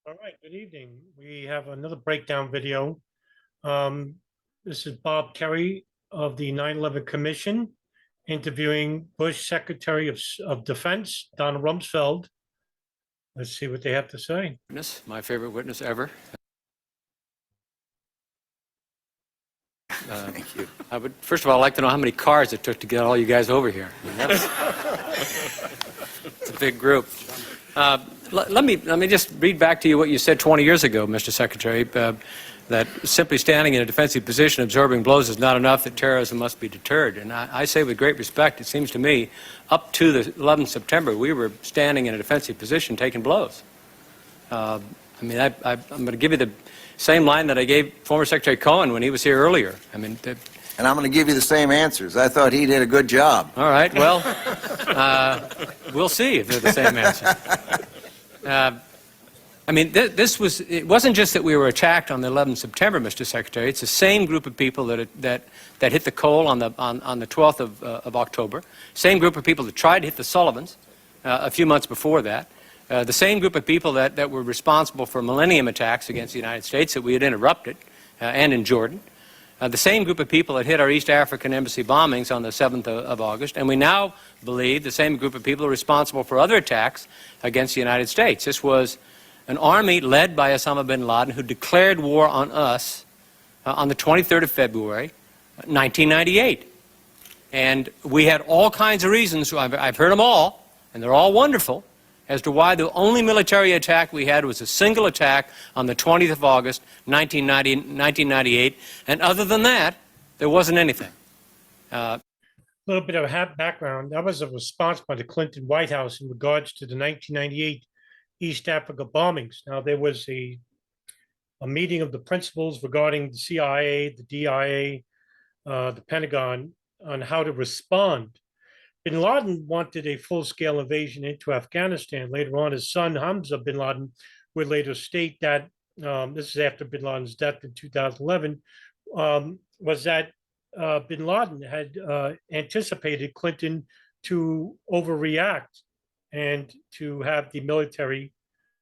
All right, good evening. We have another breakdown video. Um, this is Bob Kerrey of the 9/11 Commission interviewing Bush Secretary of Defense, Donald Rumsfeld. Let's see what they have to say. My favorite witness ever. Thank you. I would, first of all, like to know how many cars it took to get all you guys over here. It's a big group. Let me just read back to you what you said 20 years ago, Mr. Secretary, that simply standing in a defensive position absorbing blows is not enough, that terrorism must be deterred. And I say with great respect, it seems to me, up to the 11th September, we were standing in a defensive position taking blows. I'm going to give you the same line that I gave former Secretary Cohen when he was here earlier. And I'm going to give you the same answers. I thought he did a good job. All right, well, we'll see if they're the same answers. It wasn't just that we were attacked on the 11th September, Mr. Secretary. It's the same group of people that hit the Cole on the 12th of October, same group of people that tried to hit the Sullivans a few months before that, the same group of people that were responsible for millennium attacks against the United States that we had interrupted, and in Jordan, the same group of people that hit our East African embassy bombings on the 7th of August, and we now believe the same group of people are responsible for other attacks against the United States. This was an army led by Osama bin Laden who declared war on us on the 23rd of February, 1998. And we had all kinds of reasons, I've heard them all, and they're all wonderful, as to why the only military attack we had was a single attack on the 20th of August, 1998, and other than that, there wasn't anything. A little bit of background. That was a response by the Clinton White House in regards to the 1998 East Africa bombings. Now, there was a meeting of the principals regarding the CIA, the DIA, the Pentagon, on how to respond. Bin Laden wanted a full-scale invasion into Afghanistan. Later on, his son, Hamza bin Laden, would later state that, this is after bin Laden's death in 2011, was that bin Laden had anticipated Clinton to overreact and to have the military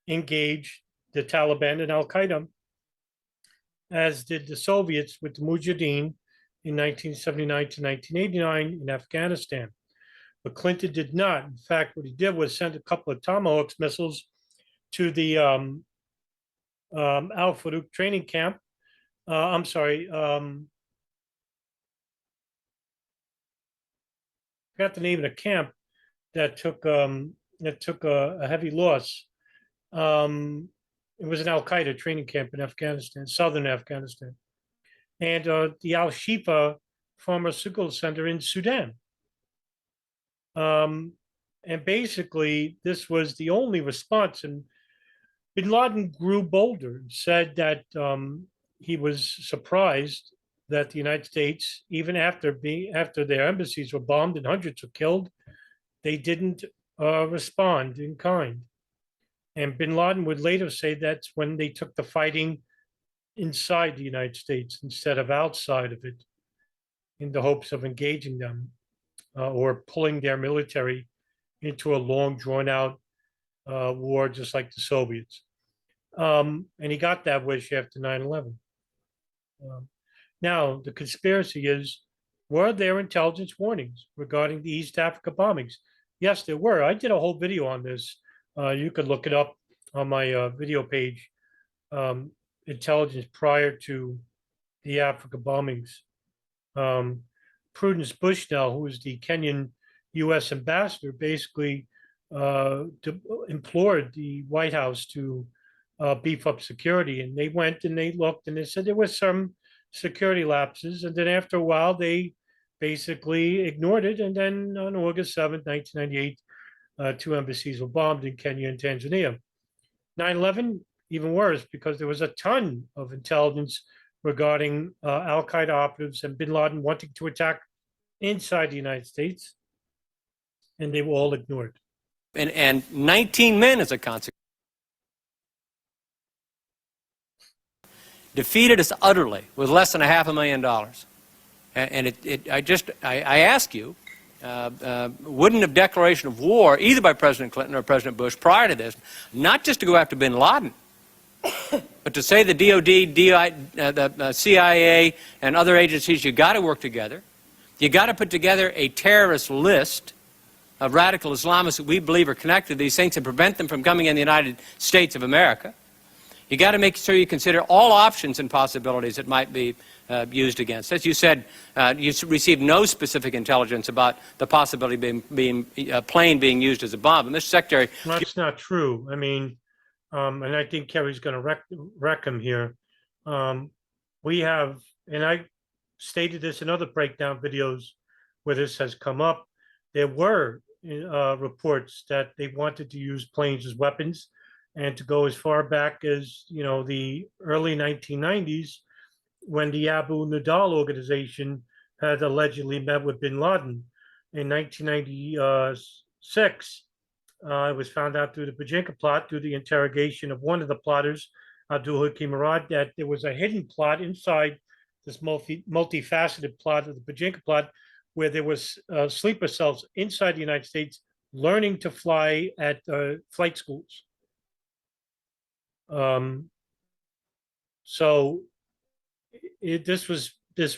engage the Taliban and Al-Qaeda, as did the Soviets with the Mujahideen in 1979 to 1989 in Afghanistan. But Clinton did not. In fact, what he did was send a couple of Tomahawk missiles to the Al Farouk training camp. I forgot the name of the camp that took a heavy loss. It was an Al Qaeda training camp in Afghanistan, southern Afghanistan, and the Al Shifa Pharmaceutical Center in Sudan. And basically, this was the only response. And bin Laden grew bolder and said that he was surprised that the United States, even after their embassies were bombed and hundreds were killed, they didn't respond in kind. And bin Laden would later say that's when they took the fighting inside the United States instead of outside of it, in the hopes of engaging them or pulling their military into a long, drawn-out war, just like the Soviets. And he got that wish after 9/11. Now, the conspiracy is, were there intelligence warnings regarding the East Africa bombings? Yes, there were. I did a whole video on this. You could look it up on my video page, intelligence prior to the Africa bombings. Prudence Bushnell, who is the Kenyan US Ambassador, basically implored the White House to beef up security. And they went and they looked and they said there were some security lapses. And then after a while, they basically ignored it. And then on August 7th, 1998, 2 embassies were bombed in Kenya and Tanzania. 9/11, even worse, because there was a ton of intelligence regarding Al-Qaeda operatives and bin Laden wanting to attack inside the United States, and they were all ignored. And 19 men as a consequence. Defeated us utterly with less than $500,000. And I ask you, wouldn't a declaration of war, either by President Clinton or President Bush prior to this, not just to go after bin Laden, But to say the DOD, the CIA, and other agencies, you got to work together. You got to put together a terrorist list of radical Islamists that we believe are connected to these things and prevent them from coming in the United States of America. You got to make sure you consider all options and possibilities that might be used against us. You said you received no specific intelligence about the possibility of a plane being used as a bomb. But Mr. Secretary, That's not true. I mean, and I think Kerry's going to wreck him here. We have, and I stated this in other breakdown videos where this has come up, there were reports that they wanted to use planes as weapons, and to go as far back as, you know, the early 1990s, when the Abu Nidal organization had allegedly met with bin Laden. In 1996, it was found out through the Pajinka plot, through the interrogation of one of the plotters, Abdul Hakim Murad, that there was a hidden plot inside this multifaceted plot of the Pajinka plot, where there was sleeper cells inside the United States learning to fly at flight schools. So this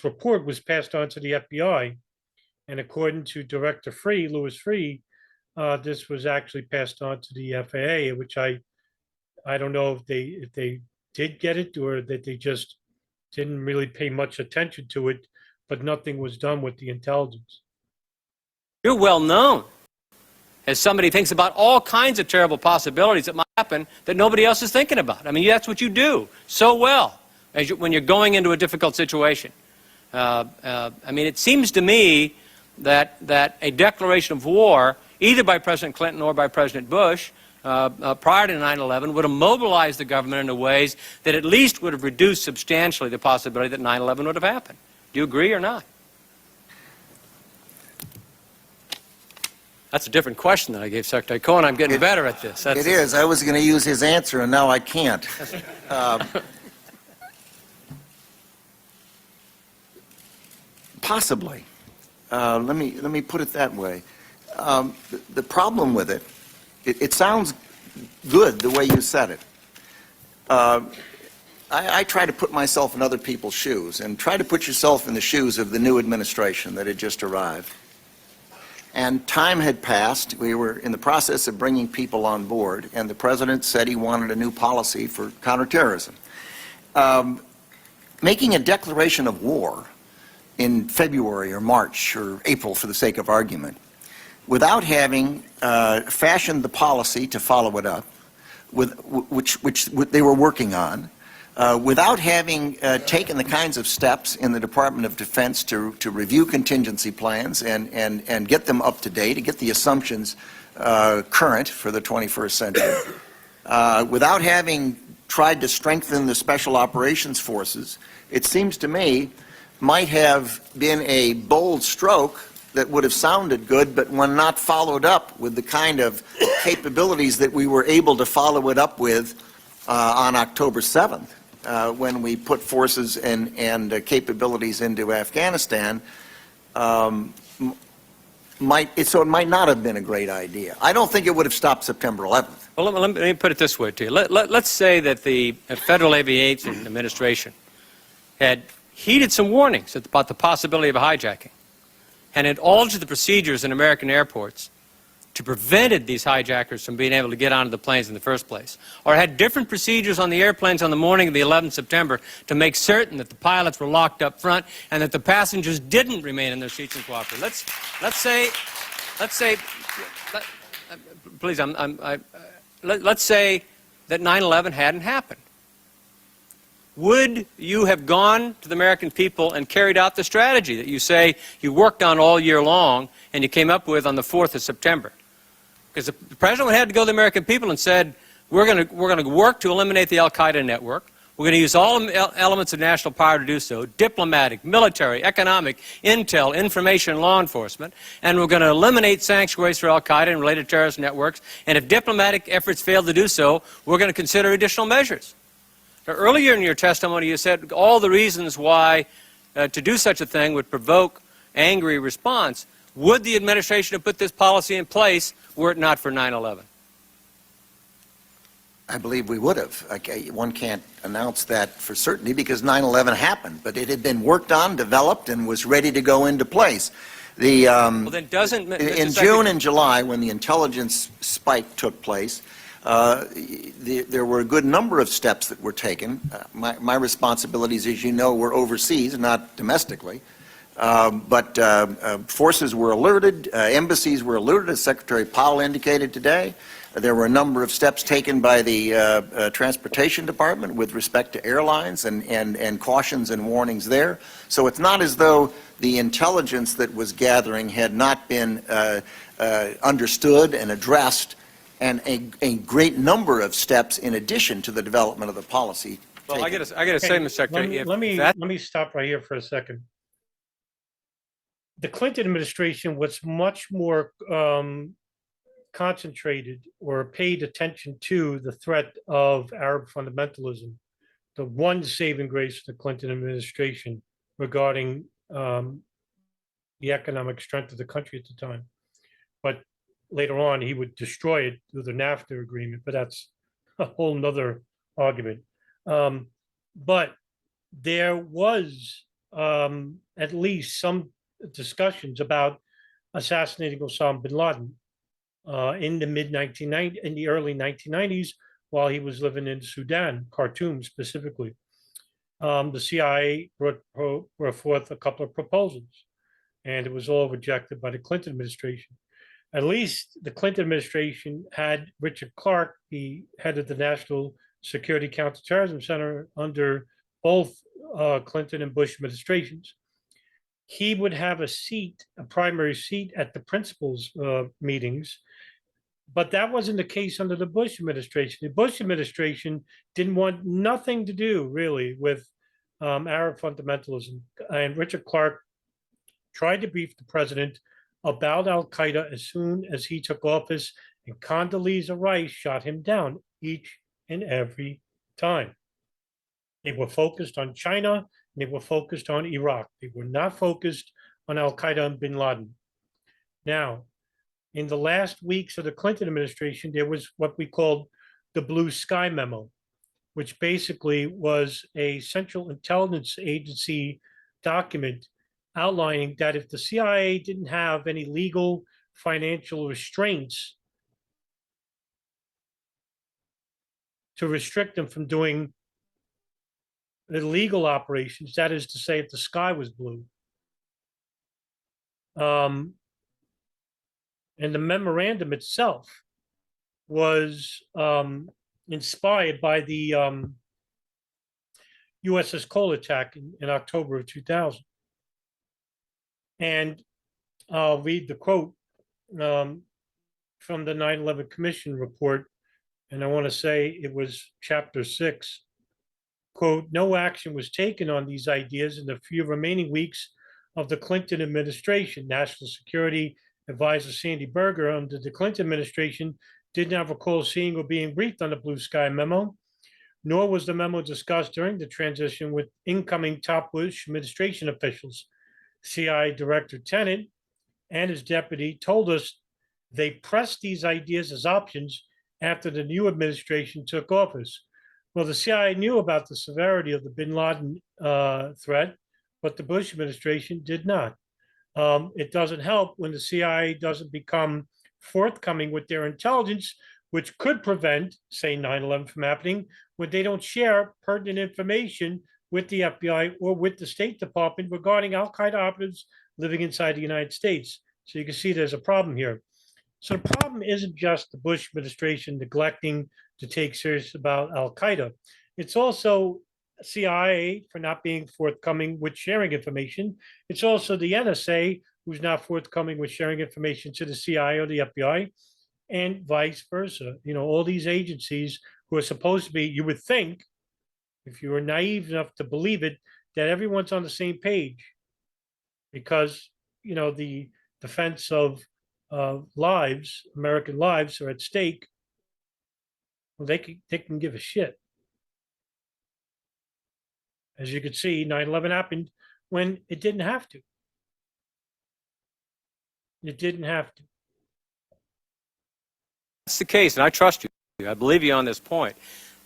report was passed on to the FBI, and according to Director Louis Freeh, this was actually passed on to the FAA, which I don't know if they did get it, or that they just didn't really pay much attention to it, but nothing was done with the intelligence. you're well known as somebody who thinks about all kinds of terrible possibilities that might happen that nobody else is thinking about. I mean, that's what you do so well when you're going into a difficult situation. I mean, it seems to me that a declaration of war, either by President Clinton or by President Bush, prior to 9/11, would have mobilized the government in ways that at least would have reduced substantially the possibility that 9/11 would have happened. Do you agree or not? That's a different question than I gave Secretary Cohen. I'm getting better at this. It is. I was going to use his answer, and now I can't. Possibly. Let me put it that way. The problem with it sounds good the way you said it. I try to put myself in other people's shoes, and try to put yourself in the shoes of the new administration that had just arrived. And time had passed. We were in the process of bringing people on board, and the president said he wanted a new policy for counterterrorism. Making a declaration of war in February or March or April, for the sake of argument, without having fashioned the policy to follow it up, which they were working on, without having taken the kinds of steps in the Department of Defense to review contingency plans and get them up to date, to get the assumptions current for the 21st century, without having tried to strengthen the special operations forces, it seems to me might have been a bold stroke that would have sounded good, but when not followed up with the kind of capabilities that we were able to follow it up with on October 7th, when we put forces and capabilities into Afghanistan, so it might not have been a great idea. I don't think it would have stopped September 11th. Well, let me put it this way to you. Let's say that the Federal Aviation Administration had heeded some warnings about the possibility of a hijacking, and had altered the procedures in American airports to prevented these hijackers from being able to get onto the planes in the first place, or had different procedures on the airplanes on the morning of the 11th September to make certain that the pilots were locked up front and that the passengers didn't remain in their seats and cooperate. Let's say, please, let's say that 9/11 hadn't happened. Would you have gone to the American people and carried out the strategy that you say you worked on all year long and you came up with on the 4th of September? Because the president had to go to the American people and said, we're going to work to eliminate the al-Qaeda network. We're going to use all elements of national power to do so, diplomatic, military, economic, intel, information, law enforcement, and we're going to eliminate sanctuaries for al-Qaeda and related terrorist networks, and if diplomatic efforts fail to do so, we're going to consider additional measures. Now, earlier in your testimony, you said all the reasons why to do such a thing would provoke angry response. Would the administration have put this policy in place were it not for 9/11? I believe we would have. Okay, one can't announce that for certainty because 9/11 happened, but it had been worked on, developed, and was ready to go into place. Well, then doesn't In June and July, when the intelligence spike took place, there were a good number of steps that were taken. My responsibilities, as you know, were overseas, not domestically. But forces were alerted, embassies were alerted, as Secretary Powell indicated today. There were a number of steps taken by the Transportation Department with respect to airlines and cautions and warnings there. So it's not as though the intelligence that was gathering had not been understood and addressed, and a great number of steps in addition to the development of the policy. Well, I taken. gotta say, Mr. Secretary, Let me stop right here for a second. The Clinton administration was much more concentrated or paid attention to the threat of Arab fundamentalism. The one saving grace of the Clinton administration regarding the economic strength of the country at the time. But later on, he would destroy it through the NAFTA agreement, but that's a whole nother argument. But there was at least some discussions about assassinating Osama bin Laden in the early 1990s, while he was living in Sudan, Khartoum specifically. The CIA brought forth a couple of proposals, and it was all rejected by the Clinton administration. At least the Clinton administration had Richard Clark, he headed the National Security Counterterrorism Center under both Clinton and Bush administrations. He would have a seat, a primary seat at the principals meetings, but that wasn't the case under the Bush administration. The Bush administration didn't want nothing to do really with Arab fundamentalism. And Richard Clark tried to brief the president about al-Qaeda as soon as he took office, and Condoleezza Rice shot him down each and every time. They were focused on China, and they were focused on Iraq. They were not focused on al-Qaeda and bin Laden. Now, in the last weeks of the Clinton administration, there was what we called the Blue Sky Memo, which basically was a Central Intelligence Agency document outlining that if the CIA didn't have any legal financial restraints to restrict them from doing illegal operations, that is to say, if the sky was blue. And the memorandum itself was inspired by the USS Cole attack in October of 2000. And I'll read the quote from the 9/11 Commission report, and I want to say it was chapter 6. Quote, no action was taken on these ideas in the few remaining weeks of the Clinton administration. National Security Advisor Sandy Berger under the Clinton administration did not recall seeing or being briefed on the Blue Sky Memo, nor was the memo discussed during the transition with incoming top Bush administration officials. CIA Director Tenet and his deputy told us they pressed these ideas as options after the new administration took office. Well, the CIA knew about the severity of the bin Laden threat, but the Bush administration did not. It doesn't help when the CIA doesn't become forthcoming with their intelligence, which could prevent, say, 9/11 from happening, when they don't share pertinent information with the FBI or with the State Department regarding al-Qaeda operatives living inside the United States. So you can see there's a problem here. So the problem isn't just the Bush administration neglecting to take serious about al-Qaeda. It's also CIA for not being forthcoming with sharing information. It's also the NSA who's not forthcoming with sharing information to the CIA or the FBI, and vice versa. You know, all these agencies who are supposed to be, you would think, if you were naive enough to believe it, that everyone's on the same page, because, you know, the defense of lives, American lives, are at stake. Well, they can give a shit. As you can see, 9/11 happened when it didn't have to. It didn't have to. That's the case, and I trust you. you, I believe you on this point,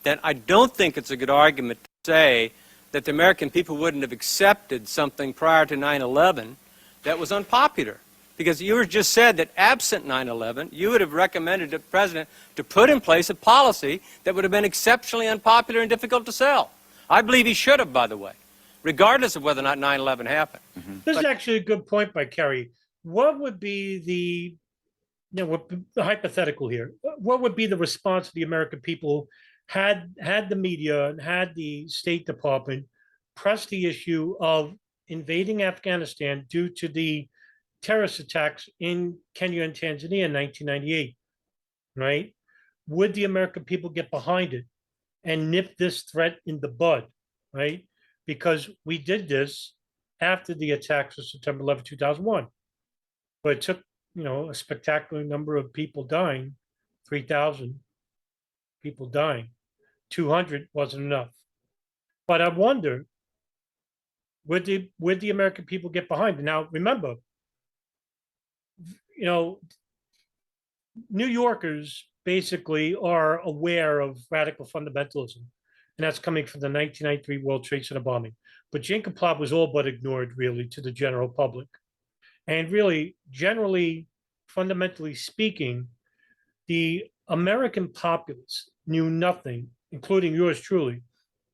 then I don't think it's a good argument to say that the American people wouldn't have accepted something prior to 9/11 that was unpopular. Because you just said that absent 9/11, you would have recommended to the president to put in place a policy that would have been exceptionally unpopular and difficult to sell. I believe he should have, by the way, regardless of whether or not 9/11 happened. This is actually a good point by Kerrey. What would be the, the hypothetical here? What would be the response of the American people had the media and had the State Department press the issue of invading Afghanistan due to the terrorist attacks in Kenya and Tanzania in 1998, right? Would the American people get behind it and nip this threat in the bud, right? Because we did this after the attacks of September 11, 2001. But it took, a spectacular number of people dying, 3,000 people dying. 200 wasn't enough. But I wonder, would the American people get behind it? Now, remember, New Yorkers basically are aware of radical fundamentalism, and that's coming from the 1993 World Trade Center bombing. But Jane Complot was all but ignored, really, to the general public. And really, generally, fundamentally speaking, the American populace knew nothing, including yours truly,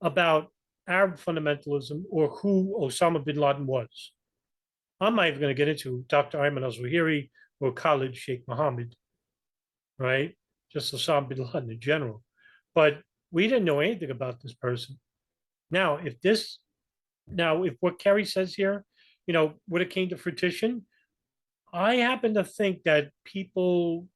about Arab fundamentalism or who Osama bin Laden was. I'm not even going to get into Dr. Ayman al-Zawahiri or Khalid Sheikh Mohammed, right? Just Osama bin Laden in general. But we didn't know anything about this person. Now, if what Kerrey says here, would it came to fruition, I happen to think that people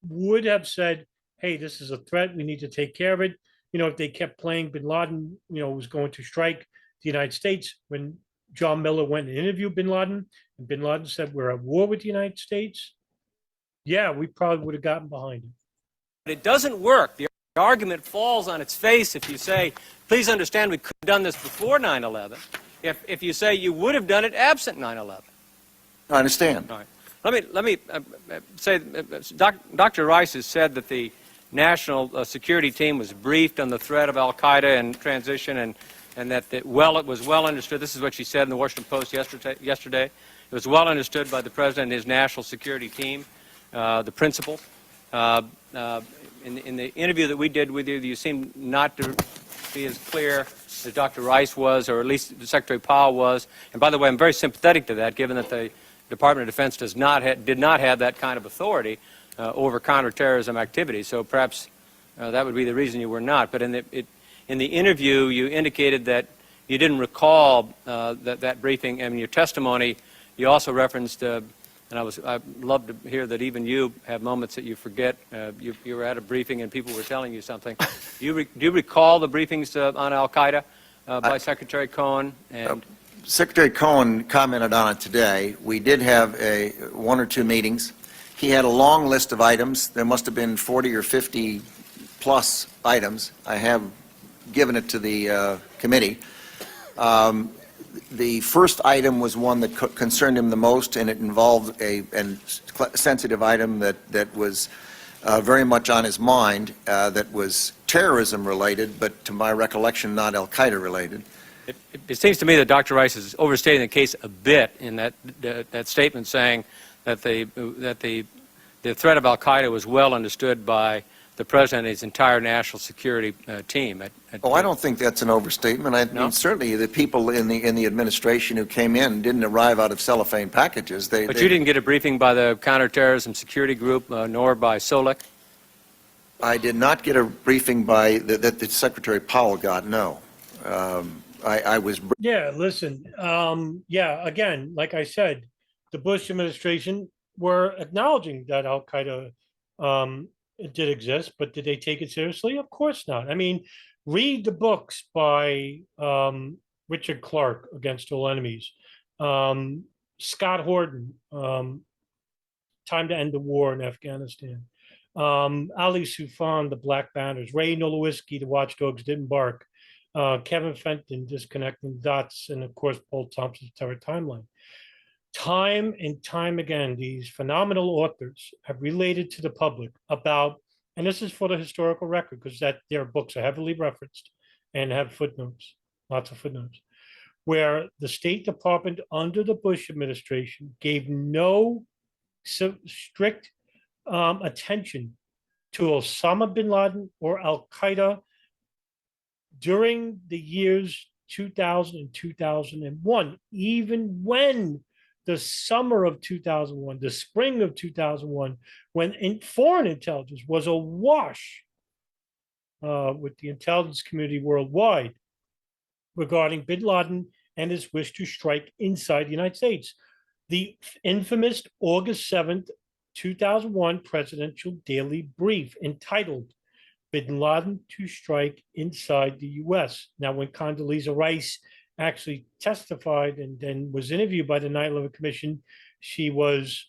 would have said, hey, this is a threat. We need to take care of it. If they kept playing bin Laden, was going to strike the United States when John Miller went and interviewed bin Laden, and bin Laden said, we're at war with the United States. Yeah, we probably would have gotten behind it. But it doesn't work. The argument falls on its face if you say, please understand we could have done this before 9/11, if you say you would have done it absent 9/11. I understand. All right. Let me say, Dr. Rice has said that the national security team was briefed on the threat of al-Qaeda and transition, and that it was well understood. This is what she said in the Washington Post yesterday. It was well understood by the president and his national security team, the principal. In the interview that we did with you seemed not to be as clear as Dr. Rice was, or at least Secretary Powell was. And by the way, I'm very sympathetic to that, given that the Department of Defense did not have that kind of authority over counterterrorism activities. So perhaps that would be the reason you were not. But in the interview, you indicated that you didn't recall that briefing. And in your testimony, you also referenced, and I'd love to hear that even you have moments that you forget. You were at a briefing and people were telling you something. Do you recall the briefings on al-Qaeda by Secretary Cohen? And Secretary Cohen commented on it today. We did have one or two meetings. He had a long list of items. There must have been 40 or 50 plus items. I have given it to the committee. The first item was one that concerned him the most, and it involved a sensitive item that was very much on his mind, that was terrorism related, but to my recollection, not al-Qaeda related. It seems to me that Dr. Rice is overstating the case a bit in that statement, saying that the threat of al-Qaeda was well understood by the president and his entire national security team. I don't think that's an overstatement. I mean, certainly the people in the administration who came in didn't arrive out of cellophane packages. But you didn't get a briefing by the counterterrorism security group, nor by Solek? I did not get a briefing that Secretary Powell got, no. I was... Yeah, listen, again, like I said, the Bush administration were acknowledging that al-Qaeda it did exist, but did they take it seriously? Of course not. I mean, read the books by Richard Clarke, Against All Enemies, Scott Horton, Time to End the War in Afghanistan, Ali Soufan, The Black Banners, Ray Nowolski, The Watchdogs Didn't Bark, Kevin Fenton, Disconnecting the Dots, and of course, Paul Thompson's Terror Timeline. Time and time again, these phenomenal authors have related to the public about and this is for the historical record because that their books are heavily referenced and have footnotes, lots of footnotes, where the State Department under the Bush administration gave no strict attention to Osama bin Laden or Al Qaeda during the years 2000 and 2001, even when the summer of 2001, the spring of 2001, when foreign intelligence was awash with the intelligence community worldwide regarding bin Laden and his wish to strike inside the United States. The infamous August 7th, 2001 presidential daily brief entitled bin Laden to strike inside the US. Now, when Condoleezza Rice actually testified and then was interviewed by the 9/11 Commission, she was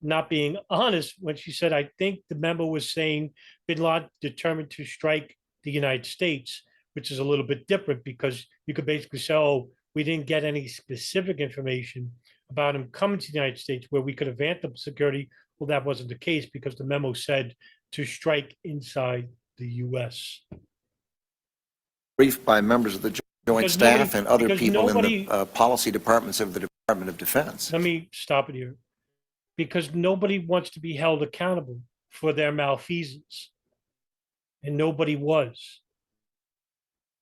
not being honest when she said, I think the memo was saying bin Laden determined to strike the United States, which is a little bit different because you could basically say, oh, we didn't get any specific information about him coming to the United States where we could have vamped security. Well, that wasn't the case because the memo said to strike inside the US. Briefed by members of the Joint Because Staff nobody- and other because people in nobody- the policy departments of the Department of Defense. Let me stop it here. Because nobody wants to be held accountable for their malfeasance. And nobody was.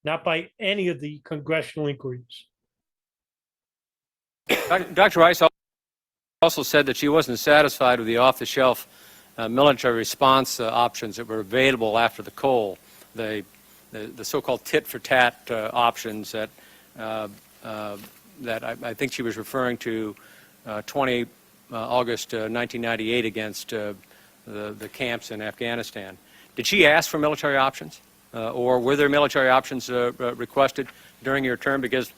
Not by any of the congressional inquiries. Dr. Rice also said that she wasn't satisfied with the off-the-shelf military response options that were available after the Cole, the so-called tit-for-tat options that I think she was referring to 20 August 1998 against the camps in Afghanistan. Did she ask for military options, or were there military options requested during your term? Because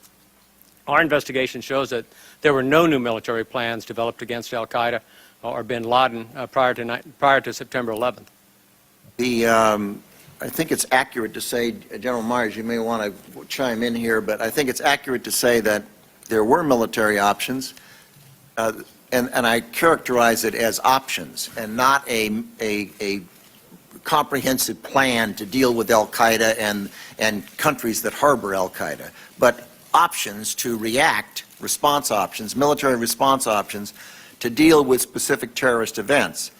our investigation shows that there were no new military plans developed against Al Qaeda or bin Laden prior to September 11th. I think it's accurate to say, General Myers, you may want to chime in here, but I think it's accurate to say that there were military options, and I characterize it as options and not a comprehensive plan to deal with Al Qaeda and countries that harbor Al Qaeda, but options to react, response options, military response options to deal with specific terrorist events.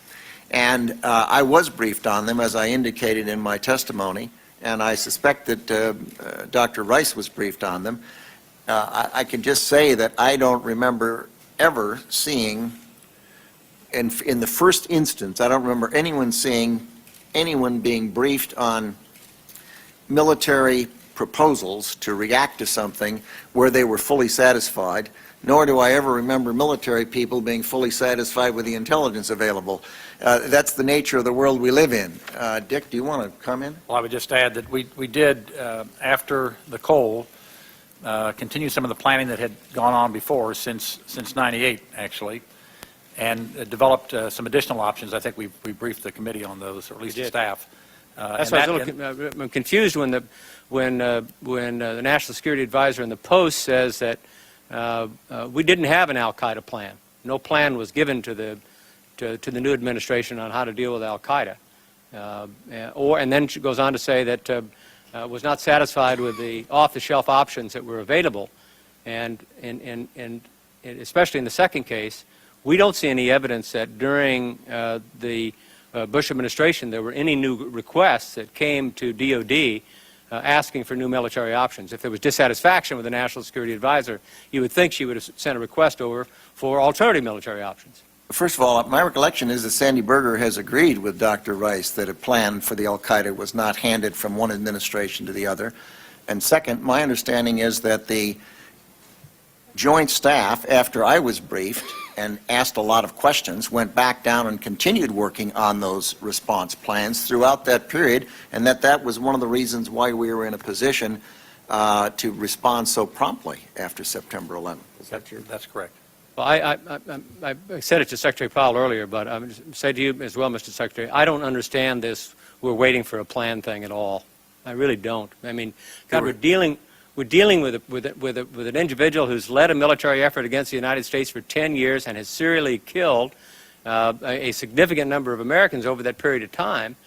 And I was briefed on them, as I indicated in my testimony, and I suspect that Dr. Rice was briefed on them. I can just say that I don't remember ever seeing, in the first instance, I don't remember anyone being briefed on military proposals to react to something where they were fully satisfied, nor do I ever remember military people being fully satisfied with the intelligence available. That's the nature of the world we live in. Dick, do you want to come in? Well, I would just add that we did, after the Cole, continue some of the planning that had gone on before, since 98, actually, and developed some additional options. I think we briefed the committee on those, or at least the staff. That's why I'm confused when the National Security Advisor in the Post says that we didn't have an Al Qaeda plan. No plan was given to the new administration on how to deal with Al Qaeda, and then she goes on to say that was not satisfied with the off-the-shelf options that were available, and especially in the second case, we don't see any evidence that during the Bush administration there were any new requests that came to DOD asking for new military options. If there was dissatisfaction with the National Security Advisor, you would think she would have sent a request over for alternative military options. First of all, my recollection is that Sandy Berger has agreed with Dr. Rice that a plan for the Al Qaeda was not handed from one administration to the other. And second, my understanding is that the Joint Staff, after I was briefed and asked a lot of questions, went back down and continued working on those response plans throughout that period, and that was one of the reasons why we were in a position to respond so promptly after September 11th. Is that true? That's correct. Well, I said it to Secretary Powell earlier, but I would say to you as well, Mr. Secretary, I don't understand this "we're waiting for a plan" thing at all. I really don't. I mean, God, we're dealing with an individual who's led a military effort against the United States for 10 years and has serially killed a significant number of Americans over that period of time.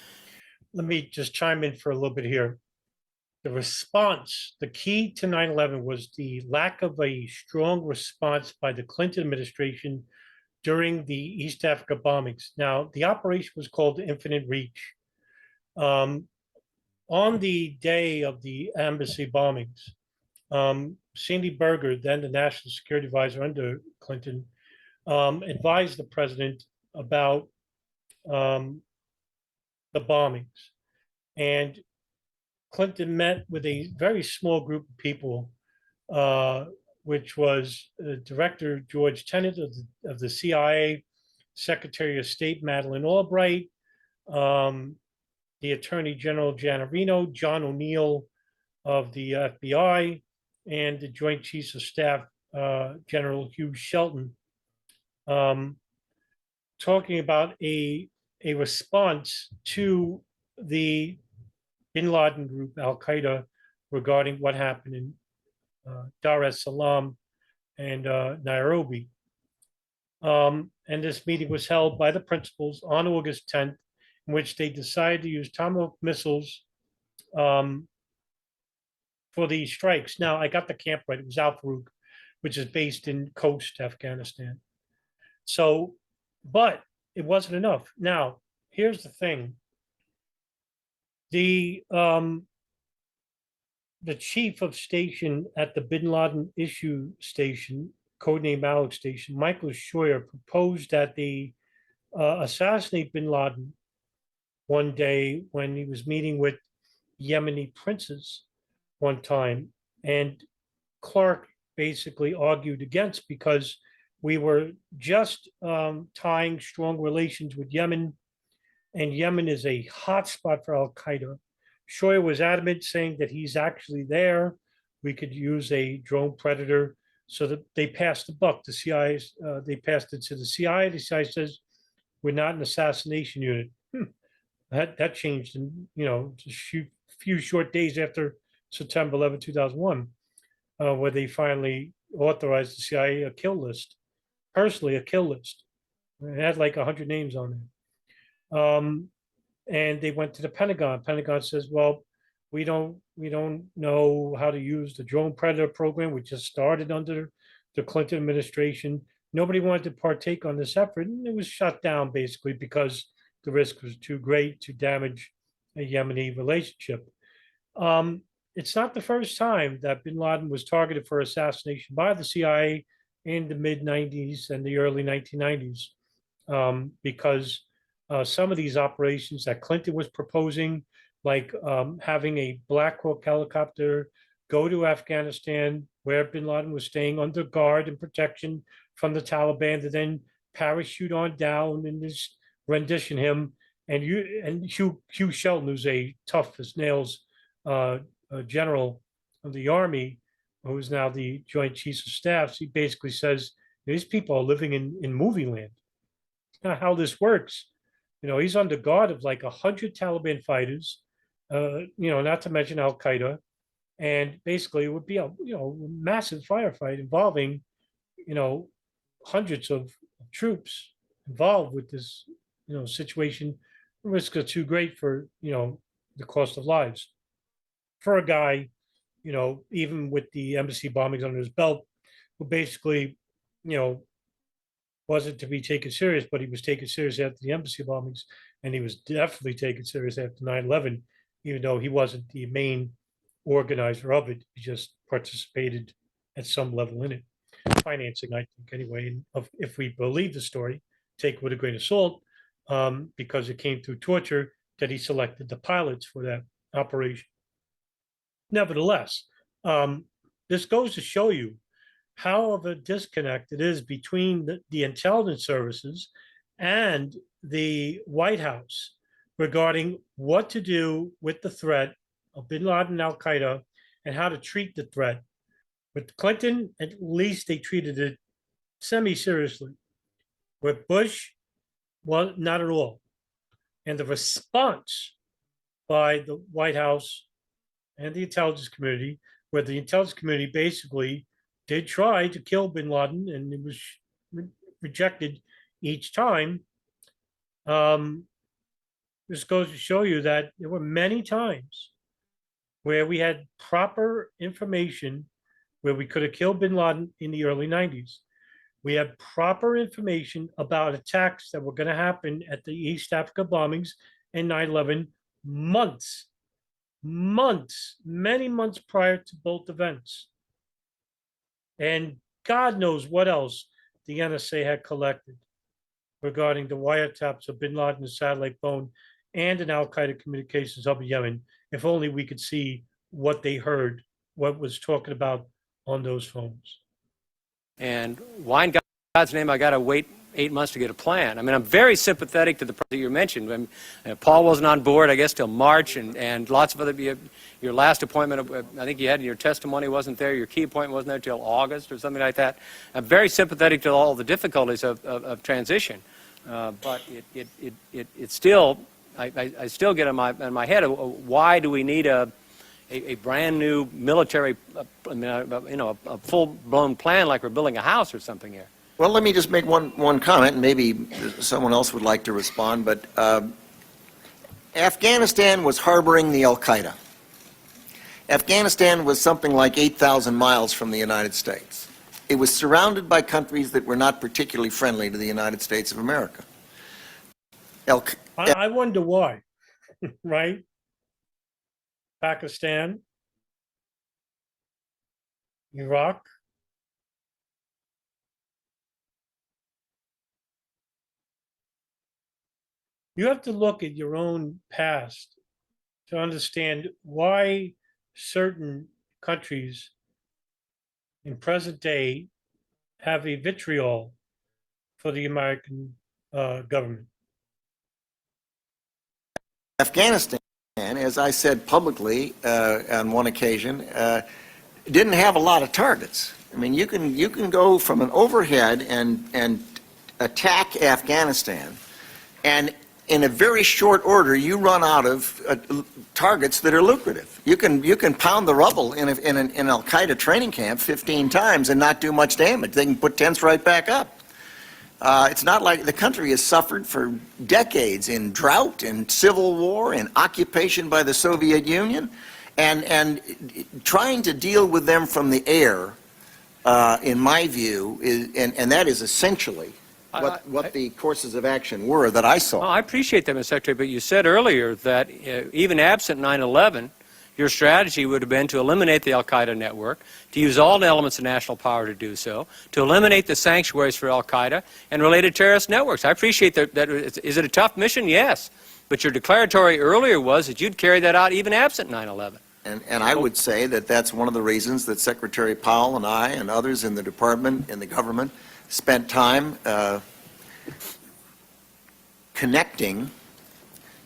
let me just chime in for a little bit here. The response, the key to 9/11 was the lack of a strong response by the Clinton administration during the East Africa bombings. Now, the operation was called Infinite Reach. On the day of the embassy bombings, Sandy Berger, then the national security advisor under Clinton, advised the president about the bombings. And Clinton met with a very small group of people, which was Director George Tenet of the CIA, Secretary of State Madeleine Albright, the Attorney General Janet Reno, John O'Neill of the FBI, and the Joint Chiefs of Staff, General Hugh Shelton, talking about a response to the Bin Laden group, Al Qaeda, regarding what happened in Dar es Salaam and Nairobi. And this meeting was held by the principals on August 10th, in which they decided to use Tomahawk missiles for the strikes. Now, I got the camp right. It was Al Farouk, which is based in Khost, Afghanistan. So, but it wasn't enough. Now, here's the thing. The chief of station at the Bin Laden issue station, codename Alex Station, Michael Scheuer, proposed that they assassinate Bin Laden one day when he was meeting with Yemeni princes one time. And Clark basically argued against, because we were just tying strong relations with Yemen, and Yemen is a hotspot for Al Qaeda. Scheuer was adamant, saying that he's actually there. We could use a drone predator. So that they passed the buck. The CIA, they passed it to the CIA. The CIA says, we're not an assassination unit. That changed in, just a few short days after September 11, 2001, where they finally authorized the CIA a kill list, personally a kill list. It had like 100 names on it. And they went to the Pentagon. Pentagon says, well, we don't know how to use the drone predator program. We just started under the Clinton administration. Nobody wanted to partake on this effort, and it was shut down basically because the risk was too great to damage a Yemeni relationship. It's not the first time that bin Laden was targeted for assassination by the CIA in the mid-90s and the early 1990s, because some of these operations that Clinton was proposing, like having a Black Hawk helicopter go to Afghanistan, where bin Laden was staying under guard and protection from the Taliban, to then parachute on down and just rendition him. And Hugh Shelton, who's a tough as nails general of the Army, who's now the Joint Chiefs of Staff, he basically says, these people are living in movie land. It's not how this works. He's under guard of like 100 Taliban fighters, not to mention Al Qaeda. And basically it would be a massive firefight involving, hundreds of troops involved with this, situation. The risks are too great for, the cost of lives. For a guy, even with the embassy bombings under his belt, who basically, wasn't to be taken serious, but he was taken serious after the embassy bombings, and he was definitely taken serious after 9/11, even though he wasn't the main organizer of it. He just participated at some level in it. Financing, I think, anyway. And if we believe the story, take it with a grain of salt, because it came through torture that he selected the pilots for that operation. Nevertheless, this goes to show you how of a disconnect it is between the intelligence services and the White House regarding what to do with the threat of bin Laden and Al Qaeda and how to treat the threat. With Clinton, at least they treated it semi-seriously. With Bush, well, not at all. And the response by the White House and the intelligence community, where the intelligence community basically did try to kill bin Laden, and it was rejected each time, this goes to show you that there were many times where we had proper information where we could have killed bin Laden in the early 90s. We had proper information about attacks that were going to happen at the East Africa bombings and 9/11 months, many months prior to both events. And God knows what else the NSA had collected regarding the wiretaps of bin Laden's satellite phone and an Al-Qaeda communications hub in Yemen. If only we could see what they heard, what was talking about on those phones. And why in God's name I got to wait 8 months to get a plan? I mean, I'm very sympathetic to the part that you mentioned. I mean, Paul wasn't on board, I guess, till March, and lots of other, your last appointment, I think you had in your testimony wasn't there, your key appointment wasn't there till August or something like that. I'm very sympathetic to all the difficulties of transition, but it still, I still get in my head, why do we need a brand new military, a full-blown plan like we're building a house or something here? Well, let me just make one comment, and maybe someone else would like to respond, but Afghanistan was harboring the Al-Qaeda. Afghanistan was something like 8,000 miles from the United States. It was surrounded by countries that were not particularly friendly to the United States of America. I wonder why, right? Pakistan, Iraq. You have to look at your own past to understand why certain countries in present day have a vitriol for the American government. Afghanistan, as I said publicly on one occasion, didn't have a lot of targets. I mean, you can go from an overhead and attack Afghanistan, and in a very short order, you run out of targets that are lucrative. You can pound the rubble in an Al-Qaeda training camp 15 times and not do much damage. They can put tents right back up. It's not like the country has suffered for decades in drought, in civil war, in occupation by the Soviet Union, and trying to deal with them from the air, in my view, and that is essentially what the courses of action were that I saw. Well, I appreciate that, Mr. Secretary, but you said earlier that even absent 9/11, your strategy would have been to eliminate the Al-Qaeda network, to use all the elements of national power to do so, to eliminate the sanctuaries for Al-Qaeda and related terrorist networks. I appreciate that. Is it a tough mission? Yes. But your declaratory earlier was that you'd carry that out even absent 9/11. And I would say that that's one of the reasons that Secretary Powell and I and others in the department, in the government, spent time connecting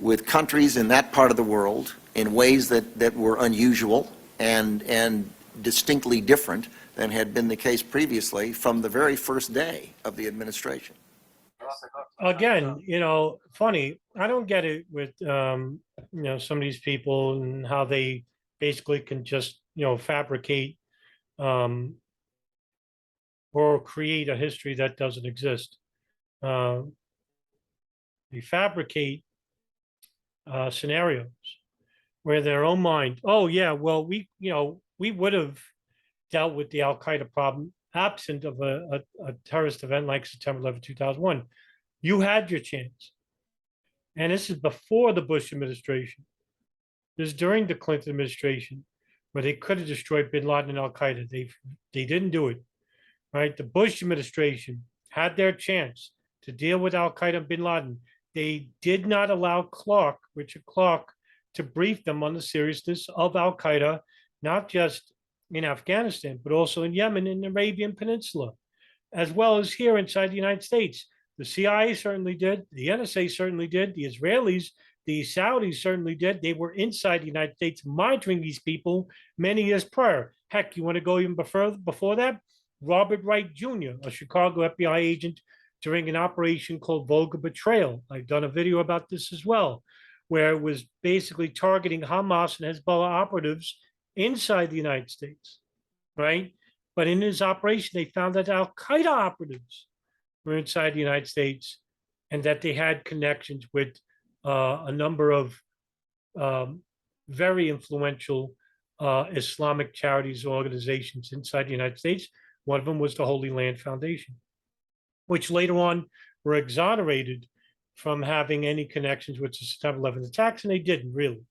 with countries in that part of the world in ways that were unusual and distinctly different than had been the case previously from the very first day of the administration. Again, funny, I don't get it with, some of these people and how they basically can just, fabricate or create a history that doesn't exist. They fabricate scenarios where their own mind, oh yeah, well, we would have dealt with the Al-Qaeda problem absent of a terrorist event like September 11, 2001. You had your chance. And this is before the Bush administration. This is during the Clinton administration where they could have destroyed bin Laden and Al-Qaeda. They didn't do it, right? The Bush administration had their chance to deal with Al-Qaeda and bin Laden. They did not allow Richard Clark, to brief them on the seriousness of Al-Qaeda, not just in Afghanistan, but also in Yemen and the Arabian Peninsula, as well as here inside the United States. The CIA certainly did. The NSA certainly did. The Israelis, the Saudis certainly did. They were inside the United States monitoring these people many years prior. Heck, you want to go even before that? Robert Wright Jr., a Chicago FBI agent during an operation called Volga Betrayal. I've done a video about this as well, where it was basically targeting Hamas and Hezbollah operatives inside the United States, right? But in his operation, they found that Al-Qaeda operatives were inside the United States and that they had connections with a number of um, very influential Islamic charities or organizations inside the United States. One of them was the Holy Land Foundation, which later on were exonerated from having any connections with the September 11th attacks, and they didn't really.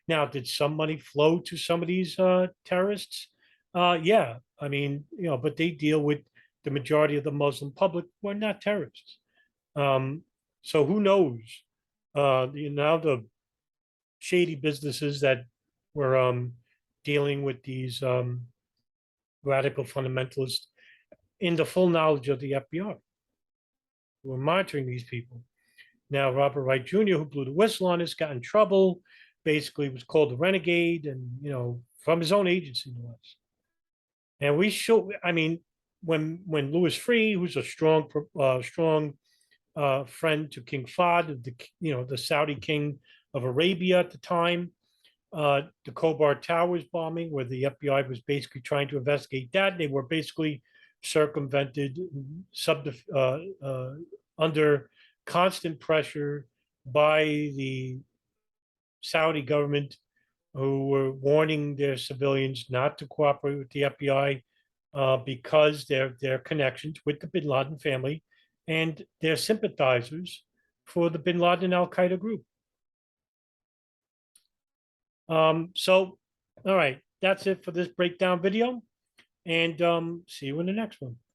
Now, did some money flow to some of these terrorists? Yeah, I mean, but they deal with the majority of the Muslim public who are not terrorists. So who knows? Now the shady businesses that were dealing with these radical fundamentalists in the full knowledge of the FBI. We're monitoring these people. Now, Robert Wright Jr., who blew the whistle on this, got in trouble, basically was called a renegade, and, from his own agency, no less. And we show, I mean, when Louis Freeh, who's a strong friend to King Fahd, the Saudi king of Arabia at the time, the Khobar Towers bombing, where the FBI was basically trying to investigate that. They were basically circumvented, under constant pressure by the Saudi government, who were warning their civilians not to cooperate with the FBI because their connections with the Bin Laden family and their sympathizers for the Bin Laden Al Qaeda group. So, all right, that's it for this breakdown video, and see you in the next one.